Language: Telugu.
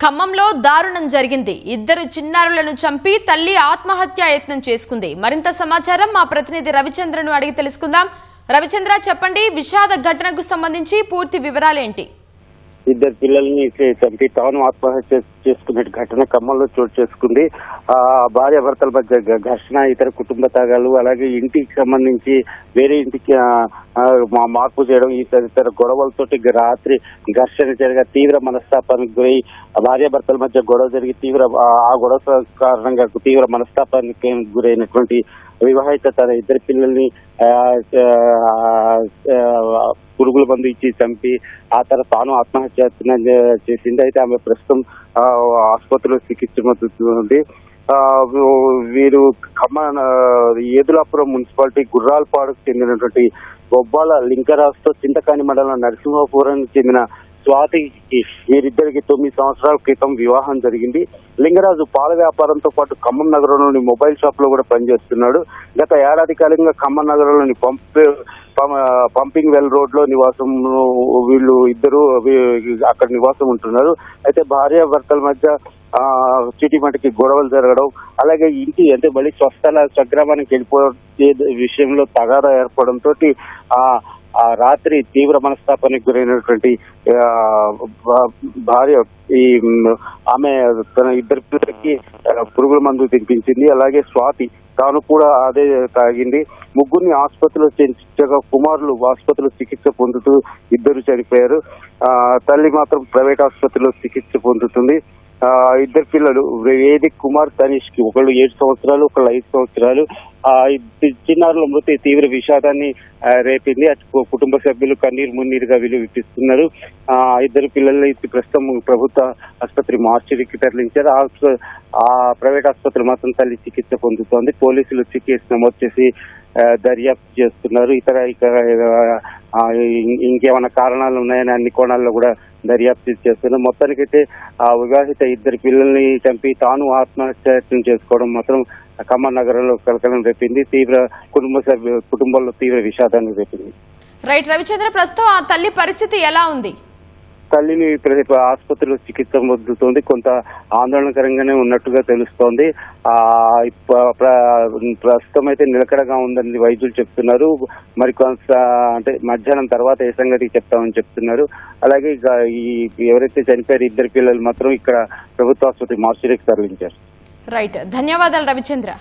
ఖమ్మంలో దారుణం జరిగింది. ఇద్దరు చిన్నారులను చంపి తల్లి ఆత్మహత్య యత్నం చేసుకుంది. మరింత సమాచారం మా ప్రతినిధి రవిచంద్రను అడిగి తెలుసుకుందాం. రవిచంద్ర, చెప్పండి, విషాద ఘటనకు సంబంధించి పూర్తి వివరాలేంటి? ఇద్దరు పిల్లల్ని చంపి తాను ఆత్మహత్య చేసుకునే ఘటన ఖమ్మంలో చోటు చేసుకుంది. భార్య భర్తల మధ్య ఘర్షణ, ఇతర కుటుంబ తాగాలు, అలాగే ఇంటికి సంబంధించి వేరే ఇంటికి మార్పు చేయడం, ఇతర గొడవలతోటి రాత్రి ఘర్షణ జరిగే తీవ్ర మనస్తాపానికి గురై భార్య భర్తల మధ్య గొడవ జరిగి ఆ గొడవ కారణంగా తీవ్ర మనస్తాపానికి గురైనటువంటి వివాహిత తన ఇద్దరు పిల్లల్ని పురుగుల మందు ఇచ్చి చంపి ఆ తర్వాత తాను ఆత్మహత్య చేసింది. అయితే ఆమె ప్రస్తుతం ఆసుపత్రిలో చికిత్స పొందుతుంది. వీరు ఖమ్మం ఏదులాపురం మున్సిపాలిటీ గుర్రాలపాడుకు చెందినటువంటి బొబ్బాల లింకరాజుతో చింతకాని మండలం నరసింహపురానికి చెందిన స్వాతికి వీరిద్దరికి 9 సంవత్సరాల క్రితం వివాహం జరిగింది. లింగరాజు పాల వ్యాపారంతో పాటు ఖమ్మం నగరంలోని మొబైల్ షాప్ లో కూడా పనిచేస్తున్నాడు. గత ఏడాది కాలంగా ఖమ్మం నగరంలోని పంపింగ్ వెల్ రోడ్ లో నివాసం వీళ్ళు ఇద్దరు అక్కడ నివాసం ఉంటున్నారు. అయితే భార్య భర్తల మధ్య చిటిమటికి గొడవలు జరగడం, అలాగే ఇంటి అంటే మళ్ళీ స్వగ్రామానికి వెళ్ళిపోయే విషయంలో తగాదా ఏర్పడంతో ఆ రాత్రి తీవ్ర మనస్తాపానికి గురైనటువంటి భార్య ఆమె తన ఇద్దరు పిల్లలకి పురుగుల మందు తినిపించింది. అలాగే స్వాతి తాను కూడా అదే తాగింది. ముగ్గురిని ఆసుపత్రిలో చేర్చగా కుమారులు ఆసుపత్రిలో చికిత్స పొందుతూ ఇద్దరు చనిపోయారు. తల్లి మాత్రం ప్రైవేట్ ఆసుపత్రిలో చికిత్స పొందుతుంది. ఇద్దరు పిల్లలు వేదిక్ కుమార్, తనిష్కి ఒకళ్ళు 7 సంవత్సరాలు, ఒకళ్ళు 5 సంవత్సరాలు. చిన్నారుల మృతి తీవ్ర విషాదాన్ని రేపింది. కుటుంబ సభ్యులు కన్నీరు మున్నీరుగా విలువిస్తున్నారు. ఇద్దరు పిల్లల్ని ప్రస్తుతం ప్రభుత్వ ఆసుపత్రి మార్చిరికి తరలించారు. ఆ ప్రైవేట్ ఆసుపత్రి మాత్రం తల్లి చికిత్స పొందుతోంది. పోలీసులు కేసు నమోదు చేసి దర్యాప్తు చేస్తున్నారు. ఇంకేమైనా కారణాలు ఉన్నాయని అన్ని కోణాల్లో కూడా దర్యాప్తు చేస్తున్నారు. మొత్తానికైతే ఆ వివాహిత ఇద్దరు పిల్లల్ని చంపి తాను ఆత్మహత్య చేసుకోవడం మాత్రం ఖమ్మం నగరంలో కలకలం రేపింది. కుటుంబంలో తీవ్ర విషాదాన్ని రేపింది. రైట్ రవిచంద్ర, ప్రస్తుతం ఆ తల్లి పరిస్థితి ఎలా ఉంది? తల్లిని ఆసుపత్రిలో చికిత్స పొందుతోంది. కొంత ఆందోళనకరంగానే ఉన్నట్టుగా తెలుస్తోంది. ప్రస్తుతం అయితే నిలకడగా ఉందని వైద్యులు చెప్తున్నారు. మరి కొంత అంటే మధ్యాహ్నం తర్వాత ఏ సంగతి చెప్తామని చెప్తున్నారు. అలాగే ఎవరైతే చనిపోయారు ఇద్దరు పిల్లలు మాత్రం ఇక్కడ ప్రభుత్వ ఆసుపత్రి మార్చిరికి తరలించారు. రైట్, ధన్యవాదాలు రవిచంద్ర.